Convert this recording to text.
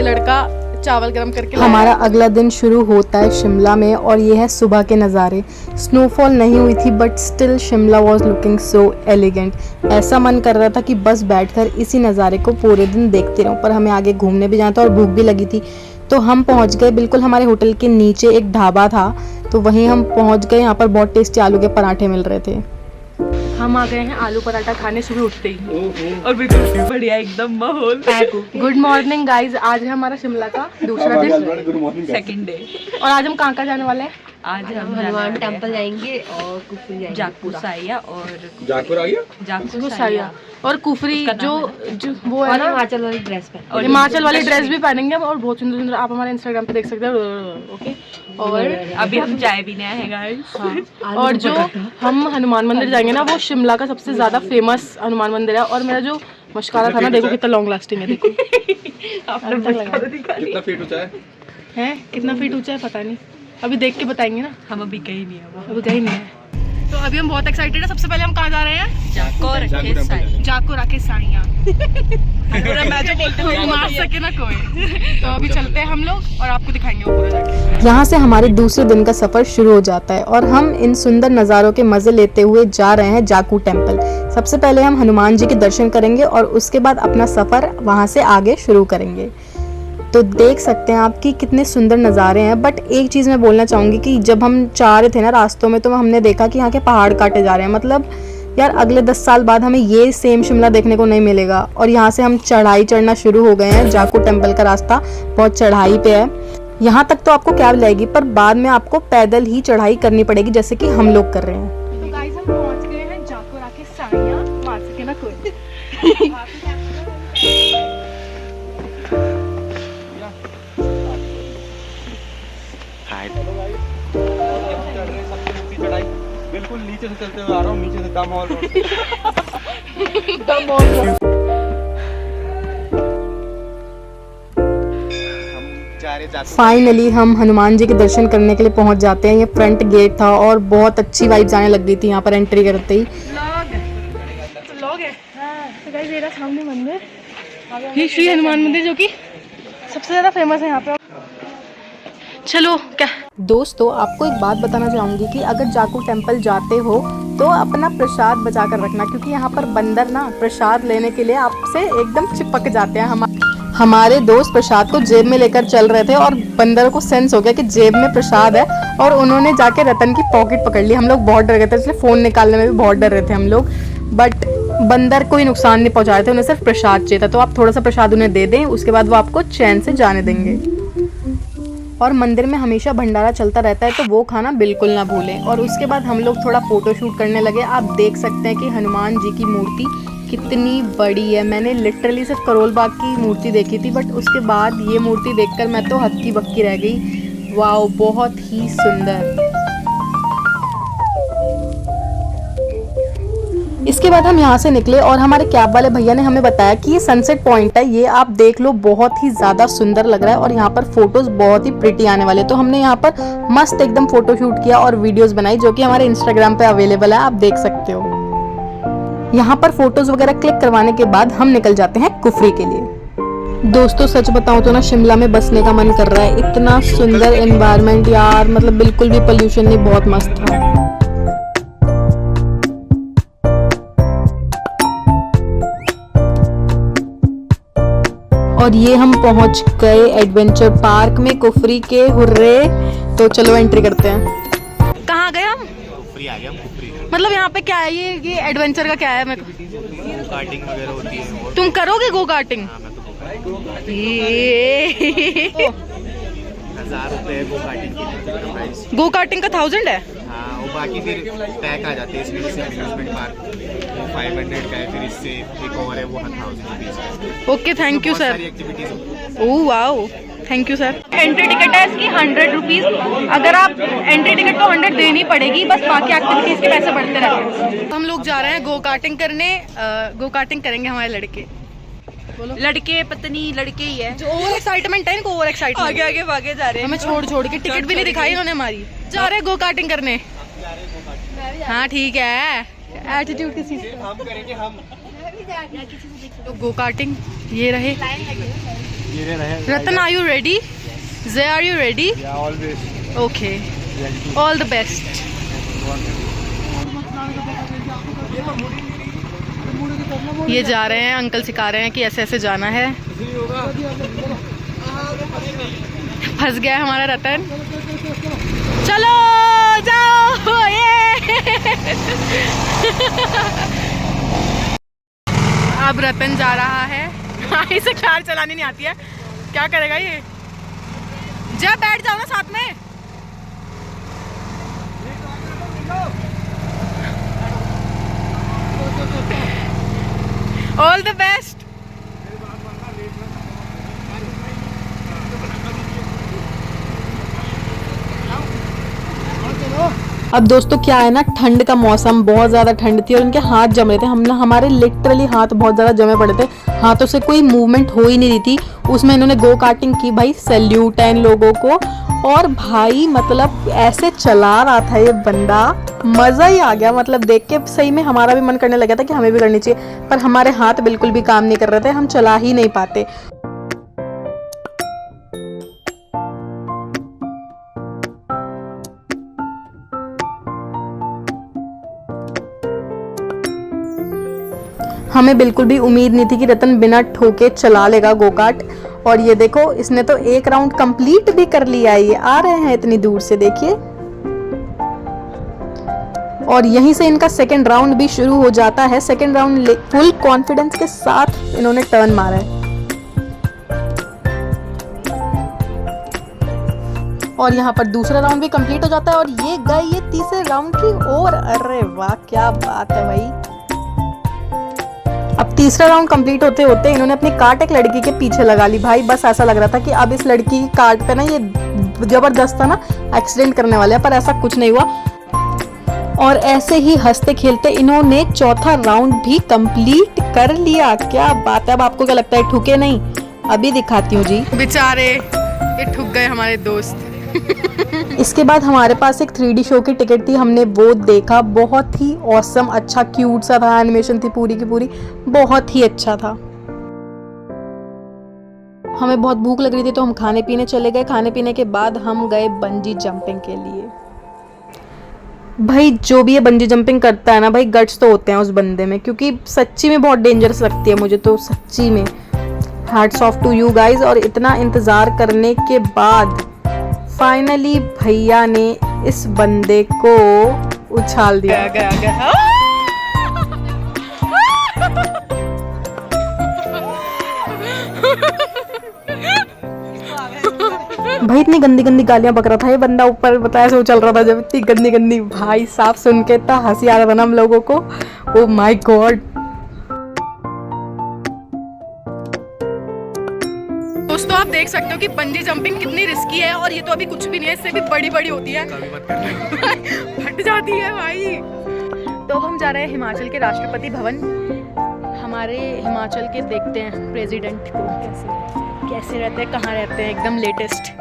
लड़का चावल गरम करके हमारा अगला दिन शुरू होता है शिमला में और ये है सुबह के नज़ारे। स्नोफॉल नहीं हुई थी but still Shimla was looking so elegant. ऐसा मन कर रहा था कि बस बैठकर इसी नज़ारे को पूरे दिन देखते रहूं, पर हमें आगे घूमने भी जाना था और भूख भी लगी थी। तो हम पहुंच गए बिल्कुल हमारे होटल के नीचे एक ढाबा था, तो वहीं हम पहुंच गए। यहाँ पर बहुत टेस्टी आलू के पराठे मिल रहे थे। हम आ गए हैं आलू पराठा खाने सुबह उठते ही और बिल्कुल बढ़िया एकदम माहौल। गुड मॉर्निंग गाइज, आज है हमारा शिमला का दूसरा दिन, सेकंड डे। और आज हम कहाँ जाने वाले हैं? आज हम हनुमान टेम्पल जाएंगे और कुफरी जाएंगे, जागपुर साहिया और कुफरी जो वो है और हिमाचल वाली ड्रेस पहन और हिमाचल वाली ड्रेस भी पहनेंगे हम और बहुत सुंदर सुंदर आप हमारे इंस्टाग्राम पे देख सकते हो। ओके, और अभी हम चाय पीने आए हैं गाइस। और जो हम हनुमान मंदिर जाएंगे ना, वो शिमला का सबसे ज्यादा फेमस हनुमान मंदिर है। और मेरा जो मस्कारा था ना, देखो कितना लॉन्ग लास्टिंग है। देखो कितना फीट ऊंचा है? कितना फीट ऊंचा है पता नहीं, अभी देख के बताएंगे ना। हम अभी कहीं नहीं है, अभी कहीं नहीं है। तो अभी हम बहुत एक्साइटेड है। सबसे पहले हम कहाँ जा रहे हैं? जाको राके साइया। मार सके ना कोई। तो अभी चलते हैं हम लोग और आपको दिखाएंगे वो पूरा जाके। यहाँ से हमारे दूसरे दिन का सफर शुरू हो जाता है और हम इन सुंदर नज़ारों के मजे लेते हुए जा रहे हैं जाकू टेम्पल। सबसे पहले हम हनुमान जी के दर्शन करेंगे और उसके बाद अपना सफर वहाँ से आगे शुरू करेंगे। तो देख सकते हैं आप कि कितने सुंदर नज़ारे हैं। बट एक चीज़ मैं बोलना चाहूँगी कि जब हम जा रहे थे ना रास्तों में, तो हमने देखा कि यहाँ के पहाड़ काटे जा रहे हैं। मतलब यार अगले 10 साल बाद हमें ये सेम शिमला देखने को नहीं मिलेगा। और यहाँ से हम चढ़ाई चढ़ना शुरू हो गए हैं। जाकू टेम्पल का रास्ता बहुत चढ़ाई पे है। यहाँ तक तो आपको कैब लगेगी, पर बाद में आपको पैदल ही चढ़ाई करनी पड़ेगी, जैसे कि हम लोग कर रहे हैं। तो गाइस हम पहुँच गए हैं जाको राके साइया। मार सके ना कोई। बिल्कुल नीचे से चलते हुए आ रहा हूँ, नीचे से दमोल फाइनली हम हनुमान जी के दर्शन करने के लिए पहुंच जाते हैं। ये फ्रंट गेट था और बहुत अच्छी वाइब्स आने लग गई थी यहाँ पर एंट्री करते ही। लोग है। तो गाइस ये रहा सामने मंदिर, ये श्री हनुमान मंदिर जो कि सबसे ज्यादा फेमस है यहाँ पे। चलो क्या दोस्तों, आपको एक बात बताना चाहूँगी कि अगर जाकू टेम्पल जाते हो तो अपना प्रसाद बचा कर रखना, क्योंकि यहाँ पर बंदर ना प्रसाद लेने के लिए आपसे एकदम चिपक जाते हैं। हमारे दोस्त प्रसाद को जेब में लेकर चल रहे थे और बंदर को सेंस हो गया कि जेब में प्रसाद है और उन्होंने जाके रतन की पॉकेट पकड़ ली। हम लोग बहुत डर गए थे, इसलिए फ़ोन निकालने में भी बहुत डर रहे थे हम लोग। बट बंदर कोई नुकसान नहीं पहुँचा रहे थे, उन्हें सिर्फ प्रसाद चाहिए था। तो आप थोड़ा सा प्रसाद उन्हें दे दें, उसके बाद वो आपको चैन से जाने देंगे। और मंदिर में हमेशा भंडारा चलता रहता है, तो वो खाना बिल्कुल ना भूलें। और उसके बाद हम लोग थोड़ा फ़ोटो शूट करने लगे। आप देख सकते हैं कि हनुमान जी की मूर्ति कितनी बड़ी है। मैंने लिटरली सिर्फ करोल बाग की मूर्ति देखी थी, बट उसके बाद ये मूर्ति देखकर मैं तो हक्की बक्की रह गई। वाओ, बहुत ही सुंदर। इसके बाद हम यहाँ से निकले और हमारे कैब वाले भैया ने हमें बताया कि ये सनसेट पॉइंट है, ये आप देख लो, बहुत ही ज़्यादा सुंदर लग रहा है और यहाँ पर फोटोज़ बहुत ही प्रिटी आने वाले। तो हमने यहाँ पर मस्त एकदम फ़ोटो शूट किया और वीडियोज़ बनाई, जो कि हमारे इंस्टाग्राम पे अवेलेबल है, आप देख सकते हो। यहाँ पर फोटोज़ वगैरह क्लिक करवाने के बाद हम निकल जाते हैं कुफरी के लिए। दोस्तों सच बताऊँ तो ना, शिमला में बसने का मन कर रहा है। इतना सुंदर एनवायरनमेंट यार, मतलब बिल्कुल भी पोल्यूशन नहीं, बहुत मस्त था। और ये हम पहुंच गए एडवेंचर पार्क में कुफरी के। हुर्रे! तो चलो एंट्री करते हैं। कहाँ गए हम? कुफरी आ गया हम, कुफरी। मतलब यहाँ पे क्या है? ये एडवेंचर का क्या है? मैं कार्टिंग वगैरह होती है। तुम करोगे गो कार्टिंग? 1000 रुपए गो कार्टिंग की। गो कार्टिंग का 1000 है? हाँ, और बाकी फिर पैक आ जाते हैं इसमें। जैसे अम्यूजमेंट पार्क 500 का है, फिर इससे एक और है वो 1000 रुपीज़ का। Okay, thank you sir. सारी activities. Oh wow, thank you sir. Entry ticket है इसकी 100 रुपीज़। अगर आप एंट्री टिकट तो 100 देनी पड़ेगी, बस बाकी एक्टिविटीज़ के पैसे बढ़ते रहते हैं। हम लोग जा रहे हैं गो कार्टिंग करने। गो कार्टिंग करेंगे हमारे लड़के। बोलो। लड़के पत्नी लड़के ही है। जो ओवर एक्साइटमेंट है, इनको ओवर एक्साइटमेंट। आगे आगे भागे जा रहे हैं। हमें छोड़ छोड़ के टिकट भी नहीं दिखाई इन्होंने हमारी। जा रहे हैं गो कार्टिंग करने। हाँ ठीक है, एटीट्यूड किसी से। हम करेंगे हम। तो गो कार्टिंग ये रहे। Ratan, are you ready? Zay, are you ready? Yeah, always. Okay. All the best. ये जा रहे हैं, अंकल सिखा रहे हैं कि ऐसे ऐसे जाना है। फंस गया है हमारा रतन। चलो जाओ ये। अब रतन जा रहा है। इसे कार चलानी नहीं आती है, क्या करेगा ये? जा बैठ जाओ ना साथ में। All the best. अब दोस्तों क्या है ना, ठंड का मौसम, बहुत ज़्यादा ठंड थी और उनके हाथ जम रहे थे। हमारे लिटरली हाथ बहुत ज़्यादा जमे पड़े थे, हाथों से कोई मूवमेंट हो ही नहीं रही थी। उसमें इन्होंने गो कार्टिंग की, भाई सैल्यूट है इन लोगों को। और भाई मतलब ऐसे चला रहा था ये बंदा, मज़ा ही आ गया। मतलब देख के सही में हमारा भी मन करने लगा था कि हमें भी करनी चाहिए, पर हमारे हाथ बिल्कुल भी काम नहीं कर रहे थे, हम चला ही नहीं पाते। हमें बिल्कुल भी उम्मीद नहीं थी कि रतन बिना ठोके चला लेगा गो कार्ट। और ये देखो, इसने तो एक राउंड कंप्लीट भी कर लिया। ये आ रहे हैं इतनी दूर से, देखिए। और यहीं से इनका सेकंड राउंड भी शुरू हो जाता है। सेकंड राउंड फुल कॉन्फिडेंस के साथ इन्होंने टर्न मारा है। और यहाँ पर दूसरा राउंड भी कंप्लीट हो जाता है और ये गए ये तीसरे राउंड की ओर। अरे वाह, क्या बात है भाई। अब तीसरा राउंड कंप्लीट होते होते इन्होंने अपनी कार्ट एक लड़की के पीछे लगा ली। भाई बस ऐसा लग रहा था कि अब इस लड़की की कार्ट पे ना ये जबरदस्त था ना, एक्सीडेंट करने वाले, पर ऐसा कुछ नहीं हुआ। और ऐसे ही हंसते खेलते इन्होंने चौथा राउंड भी कंप्लीट कर लिया। क्या बात है। अब आपको क्या लगता है ठुके नहीं? अभी दिखाती हूँ जी। बेचारे ये ठुक गए हमारे दोस्त। इसके बाद हमारे पास एक 3D शो की टिकट थी, हमने वो देखा। बहुत ही ऑसम, अच्छा क्यूट सा था, एनिमेशन थी पूरी की पूरी, बहुत ही अच्छा था। हमें बहुत भूख लग रही थी तो हम खाने पीने चले गए। खाने पीने के बाद हम गए बंजी जंपिंग के लिए। भाई जो भी ये बंजी जंपिंग करता है ना भाई, गट्स तो होते हैं उस बंदे में, क्योंकि सच्ची में बहुत डेंजरस लगती है मुझे तो, सच्ची में। Hats off to you guys. और इतना इंतज़ार करने के बाद फाइनली भैया ने इस बंदे को उछाल दिया। गया। भाई इतनी गंदी गंदी गालियां बक रहा था ये बंदा ऊपर, बताया से उछल रहा था जब, इतनी गंदी गंदी। भाई साहब सुन के इतना हंसी आ रहा था ना हम लोगों को। Oh my God. दोस्तों आप देख सकते हो कि बंजी जंपिंग कितनी रिस्की है, और ये तो अभी कुछ भी नहीं है, इससे भी बड़ी बड़ी होती है, फट जाती है भाई। तो अब हम जा रहे हैं हिमाचल के राष्ट्रपति भवन। हमारे हिमाचल के देखते हैं प्रेसिडेंट को कैसे रहते हैं, कहाँ रहते हैं, एकदम लेटेस्ट।